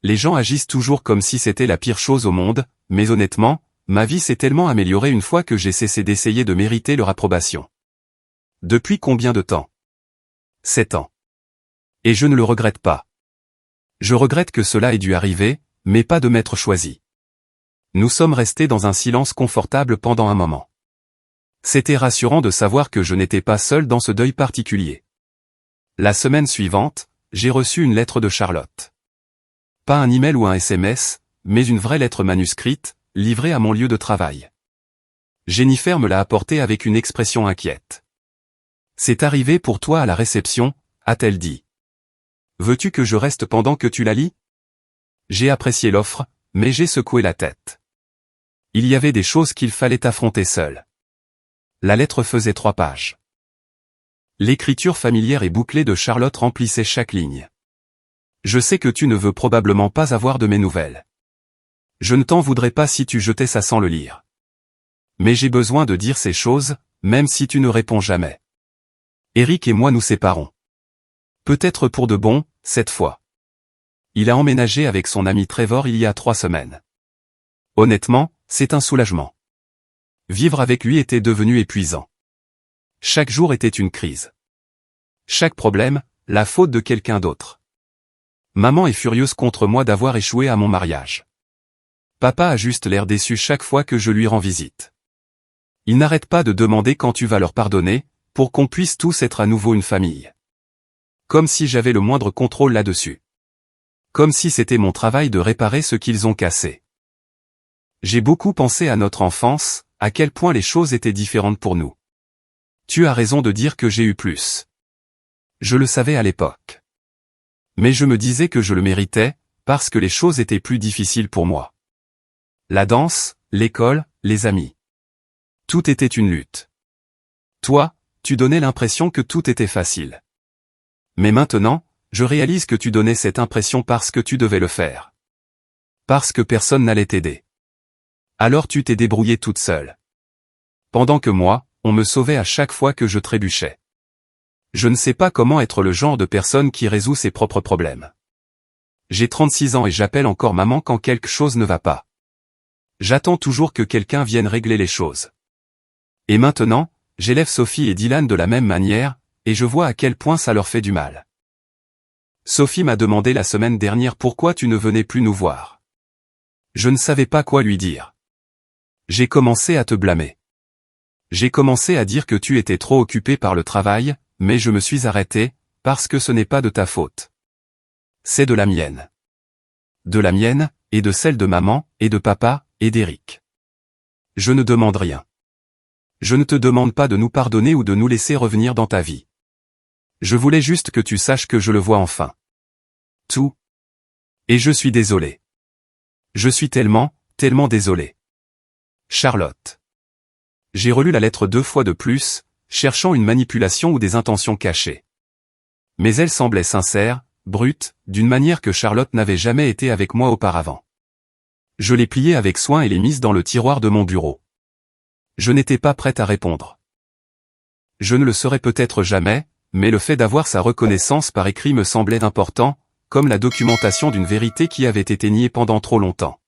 Les gens agissent toujours comme si c'était la pire chose au monde, mais honnêtement, ma vie s'est tellement améliorée une fois que j'ai cessé d'essayer de mériter leur approbation. Depuis combien de temps? 7 ans. Et je ne le regrette pas. Je regrette que cela ait dû arriver, mais pas de m'être choisi. Nous sommes restés dans un silence confortable pendant un moment. C'était rassurant de savoir que je n'étais pas seul dans ce deuil particulier. La semaine suivante, j'ai reçu une lettre de Charlotte. Pas un email ou un SMS, mais une vraie lettre manuscrite, livrée à mon lieu de travail. Jennifer me l'a apportée avec une expression inquiète. C'est arrivé pour toi à la réception, a-t-elle dit. Veux-tu que je reste pendant que tu la lis? J'ai apprécié l'offre, mais j'ai secoué la tête. Il y avait des choses qu'il fallait affronter seul. La lettre faisait 3 pages. L'écriture familière et bouclée de Charlotte remplissait chaque ligne. Je sais que tu ne veux probablement pas avoir de mes nouvelles. Je ne t'en voudrais pas si tu jetais ça sans le lire. Mais j'ai besoin de dire ces choses, même si tu ne réponds jamais. Eric et moi nous séparons. Peut-être pour de bon, cette fois. Il a emménagé avec son ami Trevor il y a 3 semaines. Honnêtement, c'est un soulagement. Vivre avec lui était devenu épuisant. Chaque jour était une crise. Chaque problème, la faute de quelqu'un d'autre. Maman est furieuse contre moi d'avoir échoué à mon mariage. Papa a juste l'air déçu chaque fois que je lui rends visite. Il n'arrête pas de demander quand tu vas leur pardonner, pour qu'on puisse tous être à nouveau une famille. Comme si j'avais le moindre contrôle là-dessus. Comme si c'était mon travail de réparer ce qu'ils ont cassé. J'ai beaucoup pensé à notre enfance, à quel point les choses étaient différentes pour nous. Tu as raison de dire que j'ai eu plus. Je le savais à l'époque. Mais je me disais que je le méritais, parce que les choses étaient plus difficiles pour moi. La danse, l'école, les amis. Tout était une lutte. Toi, tu donnais l'impression que tout était facile. Mais maintenant, je réalise que tu donnais cette impression parce que tu devais le faire. Parce que personne n'allait t'aider. Alors tu t'es débrouillée toute seule. Pendant que moi, on me sauvait à chaque fois que je trébuchais. Je ne sais pas comment être le genre de personne qui résout ses propres problèmes. J'ai 36 ans et j'appelle encore maman quand quelque chose ne va pas. J'attends toujours que quelqu'un vienne régler les choses. Et maintenant, j'élève Sophie et Dylan de la même manière, et je vois à quel point ça leur fait du mal. Sophie m'a demandé la semaine dernière pourquoi tu ne venais plus nous voir. Je ne savais pas quoi lui dire. J'ai commencé à te blâmer. J'ai commencé à dire que tu étais trop occupé par le travail, mais je me suis arrêté, parce que ce n'est pas de ta faute. C'est de la mienne. De la mienne, et de celle de maman, et de papa, et d'Eric. Je ne demande rien. Je ne te demande pas de nous pardonner ou de nous laisser revenir dans ta vie. Je voulais juste que tu saches que je le vois enfin. Tout. Et je suis désolé. Je suis tellement, tellement désolé. Charlotte. J'ai relu la lettre 2 fois de plus, cherchant une manipulation ou des intentions cachées. Mais elle semblait sincère, brute, d'une manière que Charlotte n'avait jamais été avec moi auparavant. Je l'ai pliée avec soin et l'ai mise dans le tiroir de mon bureau. Je n'étais pas prête à répondre. Je ne le serais peut-être jamais, mais le fait d'avoir sa reconnaissance par écrit me semblait important, comme la documentation d'une vérité qui avait été niée pendant trop longtemps.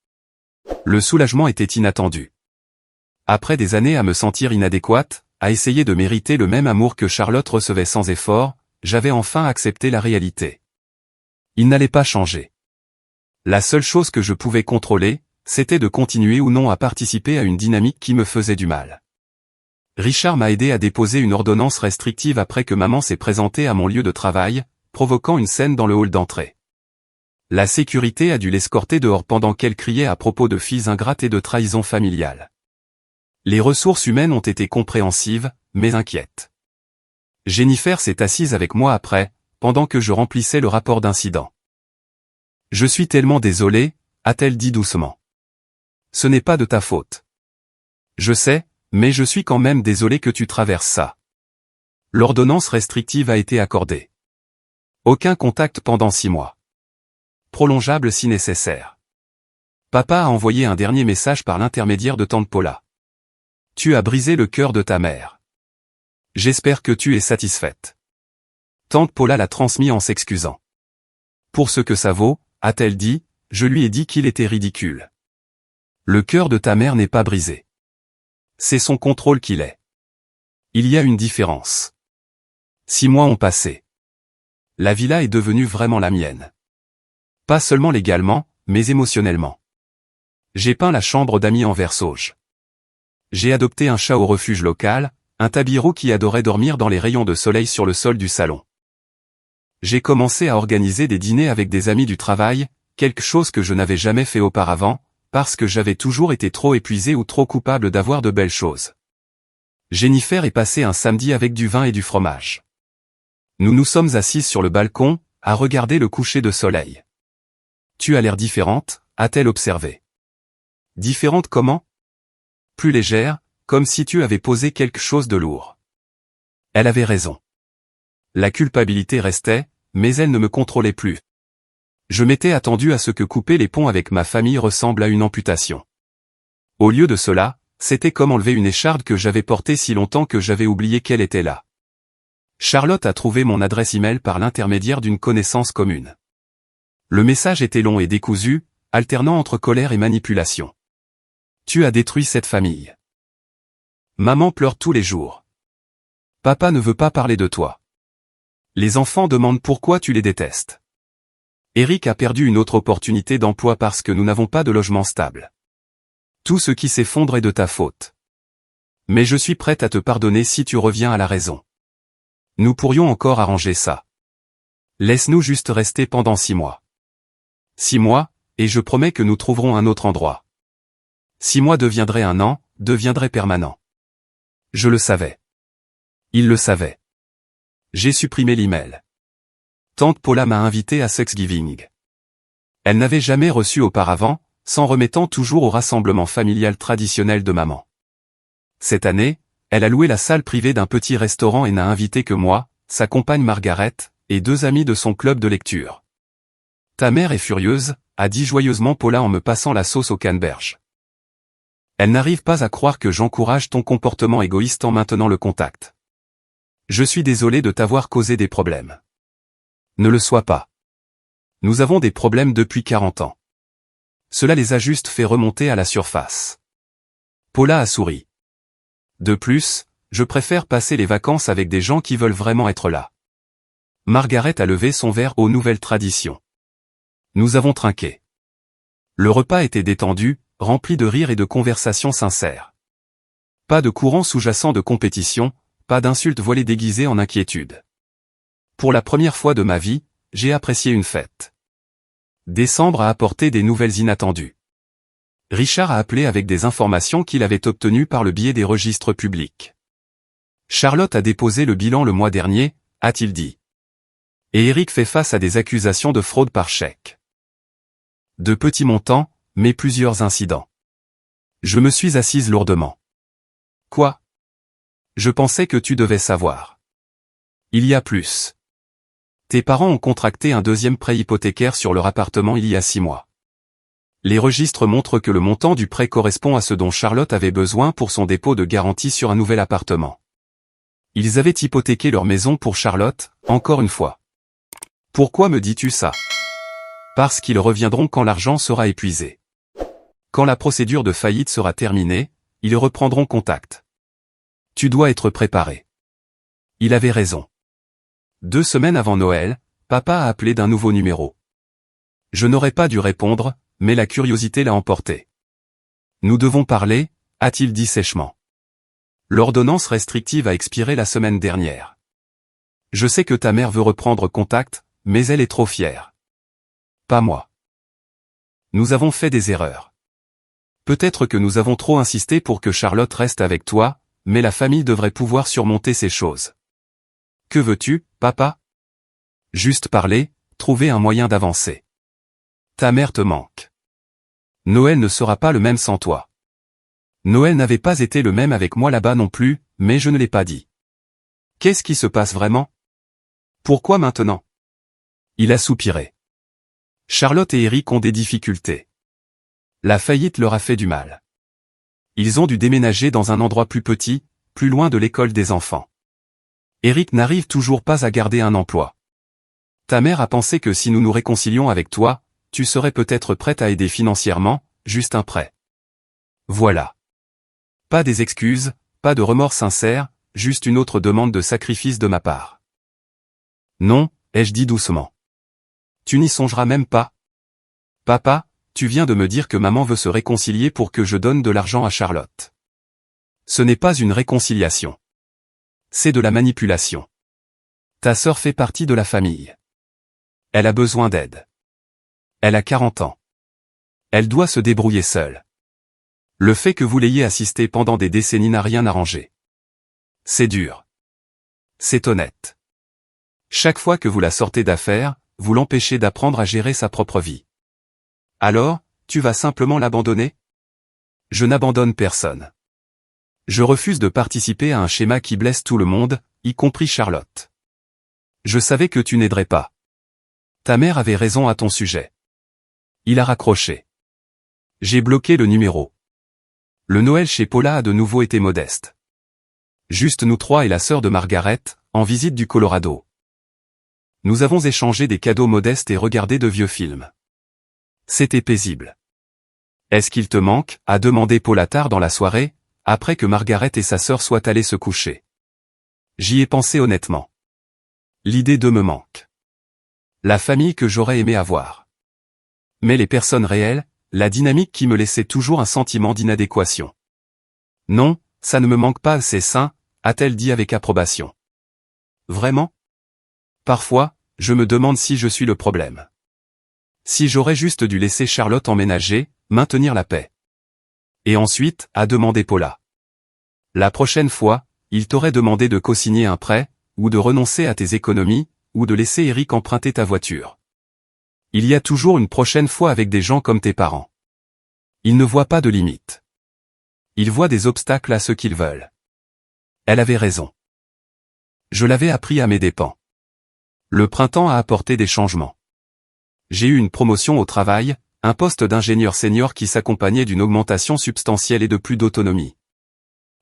Le soulagement était inattendu. Après des années à me sentir inadéquate, à essayer de mériter le même amour que Charlotte recevait sans effort, j'avais enfin accepté la réalité. Il n'allait pas changer. La seule chose que je pouvais contrôler, c'était de continuer ou non à participer à une dynamique qui me faisait du mal. Richard m'a aidé à déposer une ordonnance restrictive après que maman s'est présentée à mon lieu de travail, provoquant une scène dans le hall d'entrée. La sécurité a dû l'escorter dehors pendant qu'elle criait à propos de filles ingrates et de trahison familiale. Les ressources humaines ont été compréhensives, mais inquiètes. Jennifer s'est assise avec moi après, pendant que je remplissais le rapport d'incident. « Je suis tellement désolée », a-t-elle dit doucement. « Ce n'est pas de ta faute. Je sais, mais je suis quand même désolée que tu traverses ça. » L'ordonnance restrictive a été accordée. Aucun contact pendant 6 mois. Prolongeable si nécessaire. Papa a envoyé un dernier message par l'intermédiaire de tante Paula. « Tu as brisé le cœur de ta mère. J'espère que tu es satisfaite. » Tante Paula l'a transmis en s'excusant. « Pour ce que ça vaut, a-t-elle dit, je lui ai dit qu'il était ridicule. Le cœur de ta mère n'est pas brisé. C'est son contrôle qui l'est. Il y a une différence. 6 mois ont passé. La villa est devenue vraiment la mienne. Pas seulement légalement, mais émotionnellement. J'ai peint la chambre d'amis en vert sauge. J'ai adopté un chat au refuge local, un tabirou qui adorait dormir dans les rayons de soleil sur le sol du salon. J'ai commencé à organiser des dîners avec des amis du travail, quelque chose que je n'avais jamais fait auparavant, parce que j'avais toujours été trop épuisé ou trop coupable d'avoir de belles choses. Jennifer est passée un samedi avec du vin et du fromage. Nous nous sommes assises sur le balcon, à regarder le coucher de soleil. « Tu as l'air différente », a-t-elle observé. « Différente comment ? Plus légère, comme si tu avais posé quelque chose de lourd. » Elle avait raison. La culpabilité restait, mais elle ne me contrôlait plus. Je m'étais attendu à ce que couper les ponts avec ma famille ressemble à une amputation. Au lieu de cela, c'était comme enlever une écharde que j'avais portée si longtemps que j'avais oublié qu'elle était là. Charlotte a trouvé mon adresse email par l'intermédiaire d'une connaissance commune. Le message était long et décousu, alternant entre colère et manipulation. « Tu as détruit cette famille. Maman pleure tous les jours. Papa ne veut pas parler de toi. Les enfants demandent pourquoi tu les détestes. Eric a perdu une autre opportunité d'emploi parce que nous n'avons pas de logement stable. Tout ce qui s'effondre est de ta faute. Mais je suis prête à te pardonner si tu reviens à la raison. Nous pourrions encore arranger ça. Laisse-nous juste rester pendant 6 mois. 6 mois, et je promets que nous trouverons un autre endroit. 6 mois deviendraient 1 an, deviendraient permanent. Je le savais. Il le savait. J'ai supprimé l'email. Tante Paula m'a invité à Thanksgiving. Elle n'avait jamais reçu auparavant, s'en remettant toujours au rassemblement familial traditionnel de maman. Cette année, elle a loué la salle privée d'un petit restaurant et n'a invité que moi, sa compagne Margaret, et 2 amis de son club de lecture. « Ta mère est furieuse », a dit joyeusement Paula en me passant la sauce au canneberge. Elle n'arrive pas à croire que j'encourage ton comportement égoïste en maintenant le contact. Je suis désolé de t'avoir causé des problèmes. Ne le sois pas. Nous avons des problèmes depuis 40 ans. Cela les a juste fait remonter à la surface. Paula a souri. De plus, je préfère passer les vacances avec des gens qui veulent vraiment être là. Margaret a levé son verre aux nouvelles traditions. Nous avons trinqué. Le repas était détendu, rempli de rires et de conversations sincères. Pas de courant sous-jacent de compétition, pas d'insultes voilées déguisées en inquiétude. Pour la première fois de ma vie, j'ai apprécié une fête. Décembre a apporté des nouvelles inattendues. Richard a appelé avec des informations qu'il avait obtenues par le biais des registres publics. Charlotte a déposé le bilan le mois dernier, a-t-il dit. Et Eric fait face à des accusations de fraude par chèque. De petits montants, mais plusieurs incidents. Je me suis assise lourdement. Quoi ? Je pensais que tu devais savoir. Il y a plus. Tes parents ont contracté un 2e prêt hypothécaire sur leur appartement il y a 6 mois. Les registres montrent que le montant du prêt correspond à ce dont Charlotte avait besoin pour son dépôt de garantie sur un nouvel appartement. Ils avaient hypothéqué leur maison pour Charlotte, encore une fois. Pourquoi me dis-tu ça? Parce qu'ils reviendront quand l'argent sera épuisé. Quand la procédure de faillite sera terminée, ils reprendront contact. Tu dois être préparé. Il avait raison. 2 semaines avant Noël, papa a appelé d'un nouveau numéro. Je n'aurais pas dû répondre, mais la curiosité l'a emporté. Nous devons parler, a-t-il dit sèchement. L'ordonnance restrictive a expiré la semaine dernière. Je sais que ta mère veut reprendre contact, mais elle est trop fière. Pas moi. Nous avons fait des erreurs. Peut-être que nous avons trop insisté pour que Charlotte reste avec toi, mais la famille devrait pouvoir surmonter ces choses. Que veux-tu, papa? Juste parler, trouver un moyen d'avancer. Ta mère te manque. Noël ne sera pas le même sans toi. Noël n'avait pas été le même avec moi là-bas non plus, mais je ne l'ai pas dit. Qu'est-ce qui se passe vraiment? Pourquoi maintenant? Il a soupiré. Charlotte et Eric ont des difficultés. La faillite leur a fait du mal. Ils ont dû déménager dans un endroit plus petit, plus loin de l'école des enfants. Eric n'arrive toujours pas à garder un emploi. Ta mère a pensé que si nous nous réconcilions avec toi, tu serais peut-être prête à aider financièrement, juste un prêt. Voilà. Pas des excuses, pas de remords sincères, juste une autre demande de sacrifice de ma part. Non, ai-je dit doucement. Tu n'y songeras même pas. Papa, tu viens de me dire que maman veut se réconcilier pour que je donne de l'argent à Charlotte. Ce n'est pas une réconciliation. C'est de la manipulation. Ta sœur fait partie de la famille. Elle a besoin d'aide. Elle a 40 ans. Elle doit se débrouiller seule. Le fait que vous l'ayez assistée pendant des décennies n'a rien arrangé. C'est dur. C'est honnête. Chaque fois que vous la sortez d'affaires, vous l'empêchez d'apprendre à gérer sa propre vie. Alors, tu vas simplement l'abandonner? Je n'abandonne personne. Je refuse de participer à un schéma qui blesse tout le monde, y compris Charlotte. Je savais que tu n'aiderais pas. Ta mère avait raison à ton sujet. Il a raccroché. J'ai bloqué le numéro. Le Noël chez Paula a de nouveau été modeste. Juste nous 3 et la sœur de Margaret, en visite du Colorado. Nous avons échangé des cadeaux modestes et regardé de vieux films. C'était paisible. Est-ce qu'il te manque, a demandé Paula tard dans la soirée, après que Margaret et sa sœur soient allées se coucher. J'y ai pensé honnêtement. L'idée de me manque. La famille que j'aurais aimé avoir. Mais les personnes réelles, la dynamique qui me laissait toujours un sentiment d'inadéquation. Non, ça ne me manque pas, c'est sain, a-t-elle dit avec approbation. Vraiment? Parfois, je me demande si je suis le problème. Si j'aurais juste dû laisser Charlotte emménager, maintenir la paix. Et ensuite, a demandé Paula. La prochaine fois, il t'aurait demandé de co-signer un prêt, ou de renoncer à tes économies, ou de laisser Eric emprunter ta voiture. Il y a toujours une prochaine fois avec des gens comme tes parents. Ils ne voient pas de limite. Ils voient des obstacles à ce qu'ils veulent. Elle avait raison. Je l'avais appris à mes dépens. Le printemps a apporté des changements. J'ai eu une promotion au travail, un poste d'ingénieur senior qui s'accompagnait d'une augmentation substantielle et de plus d'autonomie.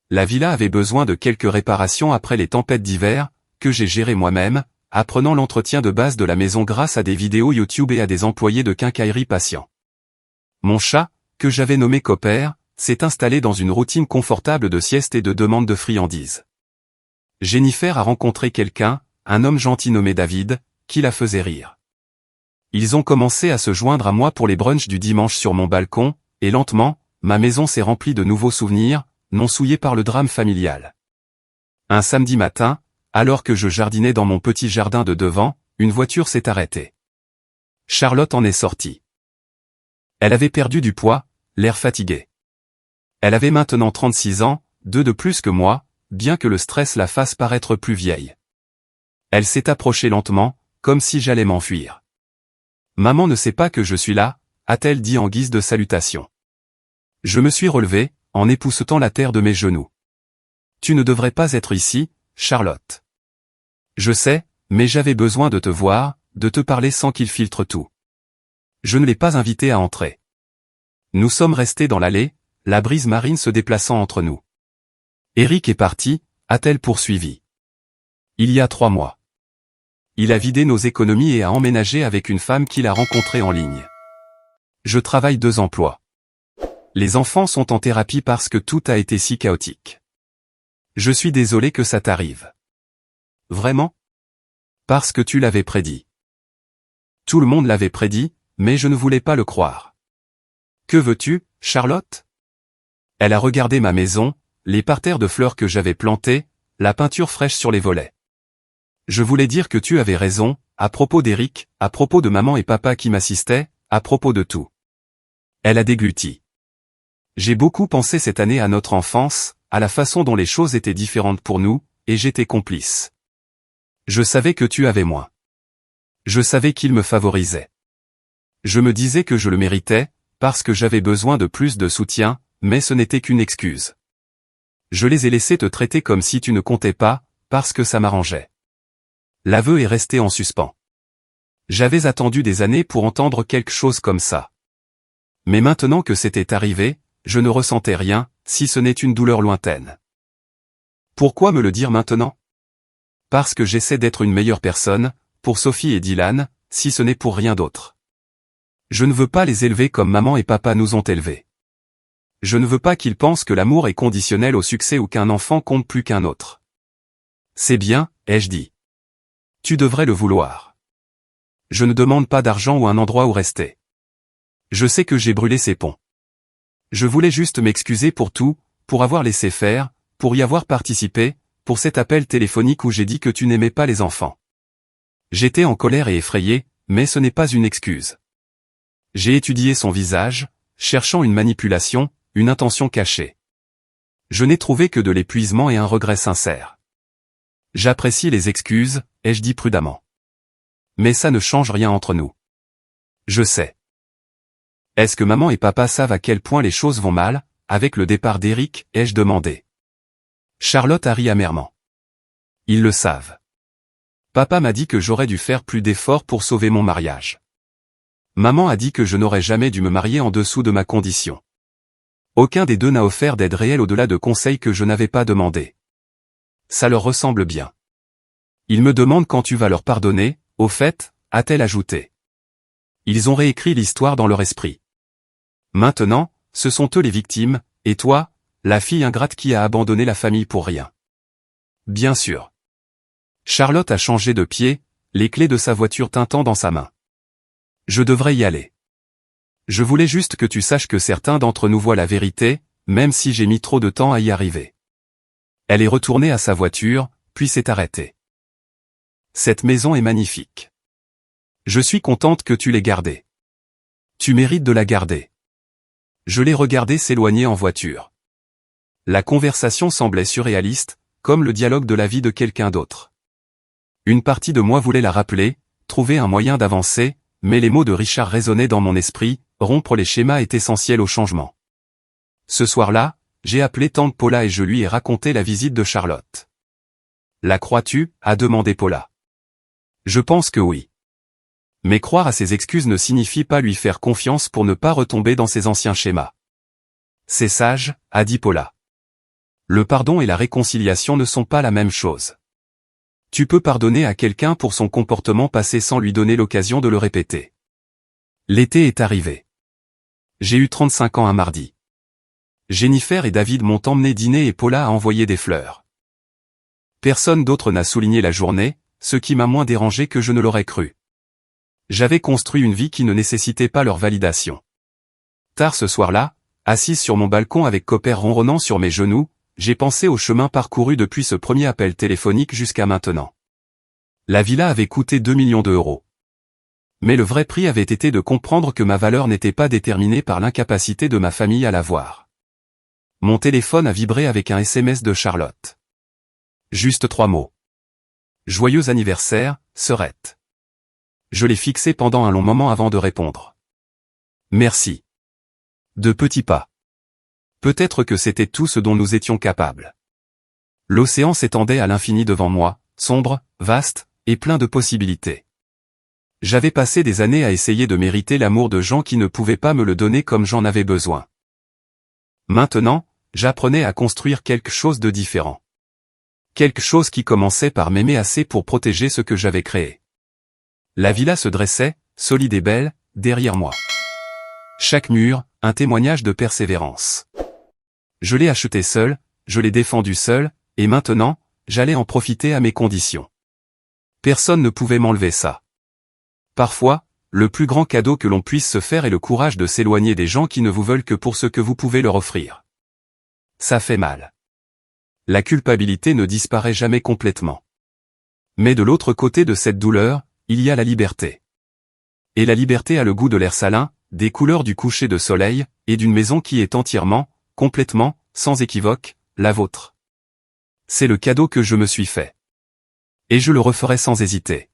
La villa avait besoin de quelques réparations après les tempêtes d'hiver, que j'ai gérées moi-même, apprenant l'entretien de base de la maison grâce à des vidéos YouTube et à des employés de quincaillerie patients. Mon chat, que j'avais nommé Copper, s'est installé dans une routine confortable de sieste et de demande de friandises. Jennifer a rencontré quelqu'un, un homme gentil nommé David, qui la faisait rire. Ils ont commencé à se joindre à moi pour les brunchs du dimanche sur mon balcon, et lentement, ma maison s'est remplie de nouveaux souvenirs, non souillés par le drame familial. Un samedi matin, alors que je jardinais dans mon petit jardin de devant, une voiture s'est arrêtée. Charlotte en est sortie. Elle avait perdu du poids, l'air fatigué. Elle avait maintenant 36 ans, 2 de plus que moi, bien que le stress la fasse paraître plus vieille. Elle s'est approchée lentement, comme si j'allais m'enfuir. Maman ne sait pas que je suis là, a-t-elle dit en guise de salutation. Je me suis relevé, en époussetant la terre de mes genoux. Tu ne devrais pas être ici, Charlotte. Je sais, mais j'avais besoin de te voir, de te parler sans qu'il filtre tout. Je ne l'ai pas invité à entrer. Nous sommes restés dans l'allée, la brise marine se déplaçant entre nous. Eric est parti, a-t-elle poursuivi. Il y a 3 mois. Il a vidé nos économies et a emménagé avec une femme qu'il a rencontrée en ligne. Je travaille 2 emplois. Les enfants sont en thérapie parce que tout a été si chaotique. Je suis désolé que ça t'arrive. Vraiment? Parce que tu l'avais prédit. Tout le monde l'avait prédit, mais je ne voulais pas le croire. Que veux-tu, Charlotte? Elle a regardé ma maison, les parterres de fleurs que j'avais plantés, la peinture fraîche sur les volets. Je voulais dire que tu avais raison, à propos d'Eric, à propos de maman et papa qui m'assistaient, à propos de tout. Elle a dégluti. J'ai beaucoup pensé cette année à notre enfance, à la façon dont les choses étaient différentes pour nous, et j'étais complice. Je savais que tu avais moins. Je savais qu'il me favorisait. Je me disais que je le méritais, parce que j'avais besoin de plus de soutien, mais ce n'était qu'une excuse. Je les ai laissés te traiter comme si tu ne comptais pas, parce que ça m'arrangeait. L'aveu est resté en suspens. J'avais attendu des années pour entendre quelque chose comme ça. Mais maintenant que c'était arrivé, je ne ressentais rien, si ce n'est une douleur lointaine. Pourquoi me le dire maintenant? Parce que j'essaie d'être une meilleure personne, pour Sophie et Dylan, si ce n'est pour rien d'autre. Je ne veux pas les élever comme maman et papa nous ont élevés. Je ne veux pas qu'ils pensent que l'amour est conditionnel au succès ou qu'un enfant compte plus qu'un autre. C'est bien, ai-je dit. Tu devrais le vouloir. Je ne demande pas d'argent ou un endroit où rester. Je sais que j'ai brûlé ces ponts. Je voulais juste m'excuser pour tout, pour avoir laissé faire, pour y avoir participé, pour cet appel téléphonique où j'ai dit que tu n'aimais pas les enfants. J'étais en colère et effrayé, mais ce n'est pas une excuse. J'ai étudié son visage, cherchant une manipulation, une intention cachée. Je n'ai trouvé que de l'épuisement et un regret sincère. J'apprécie les excuses, ai-je dit prudemment. Mais ça ne change rien entre nous. Je sais. Est-ce que maman et papa savent à quel point les choses vont mal, avec le départ d'Eric, ai-je demandé. Charlotte a ri amèrement. Ils le savent. Papa m'a dit que j'aurais dû faire plus d'efforts pour sauver mon mariage. Maman a dit que je n'aurais jamais dû me marier en dessous de ma condition. Aucun des deux n'a offert d'aide réelle au-delà de conseils que je n'avais pas demandés. Ça leur ressemble bien. Ils me demandent quand tu vas leur pardonner, au fait, a-t-elle ajouté. Ils ont réécrit l'histoire dans leur esprit. Maintenant, ce sont eux les victimes, et toi, la fille ingrate qui a abandonné la famille pour rien. Bien sûr. Charlotte a changé de pied, les clés de sa voiture tintant dans sa main. Je devrais y aller. Je voulais juste que tu saches que certains d'entre nous voient la vérité, même si j'ai mis trop de temps à y arriver. Elle est retournée à sa voiture, puis s'est arrêtée. Cette maison est magnifique. Je suis contente que tu l'aies gardée. Tu mérites de la garder. Je l'ai regardée s'éloigner en voiture. La conversation semblait surréaliste, comme le dialogue de la vie de quelqu'un d'autre. Une partie de moi voulait la rappeler, trouver un moyen d'avancer, mais les mots de Richard résonnaient dans mon esprit, rompre les schémas est essentiel au changement. Ce soir-là, j'ai appelé tante Paula et je lui ai raconté la visite de Charlotte. La crois-tu? A demandé Paula. Je pense que oui. Mais croire à ses excuses ne signifie pas lui faire confiance pour ne pas retomber dans ses anciens schémas. C'est sage, a dit Paula. Le pardon et la réconciliation ne sont pas la même chose. Tu peux pardonner à quelqu'un pour son comportement passé sans lui donner l'occasion de le répéter. L'été est arrivé. J'ai eu 35 ans un mardi. Jennifer et David m'ont emmené dîner et Paula a envoyé des fleurs. Personne d'autre n'a souligné la journée, ce qui m'a moins dérangé que je ne l'aurais cru. J'avais construit une vie qui ne nécessitait pas leur validation. Tard ce soir-là, assise sur mon balcon avec Copper ronronnant sur mes genoux, j'ai pensé au chemin parcouru depuis ce premier appel téléphonique jusqu'à maintenant. La villa avait coûté 2 millions d'euros. Mais le vrai prix avait été de comprendre que ma valeur n'était pas déterminée par l'incapacité de ma famille à la voir. Mon téléphone a vibré avec un SMS de Charlotte. Juste 3 mots. Joyeux anniversaire, sœurette. Je l'ai fixé pendant un long moment avant de répondre. Merci. De petits pas. Peut-être que c'était tout ce dont nous étions capables. L'océan s'étendait à l'infini devant moi, sombre, vaste, et plein de possibilités. J'avais passé des années à essayer de mériter l'amour de gens qui ne pouvaient pas me le donner comme j'en avais besoin. Maintenant, j'apprenais à construire quelque chose de différent. Quelque chose qui commençait par m'aimer assez pour protéger ce que j'avais créé. La villa se dressait, solide et belle, derrière moi. Chaque mur, un témoignage de persévérance. Je l'ai acheté seul, je l'ai défendu seul, et maintenant, j'allais en profiter à mes conditions. Personne ne pouvait m'enlever ça. Parfois, le plus grand cadeau que l'on puisse se faire est le courage de s'éloigner des gens qui ne vous veulent que pour ce que vous pouvez leur offrir. Ça fait mal. La culpabilité ne disparaît jamais complètement. Mais de l'autre côté de cette douleur, il y a la liberté. Et la liberté a le goût de l'air salin, des couleurs du coucher de soleil, et d'une maison qui est entièrement, complètement, sans équivoque, la vôtre. C'est le cadeau que je me suis fait. Et je le referai sans hésiter.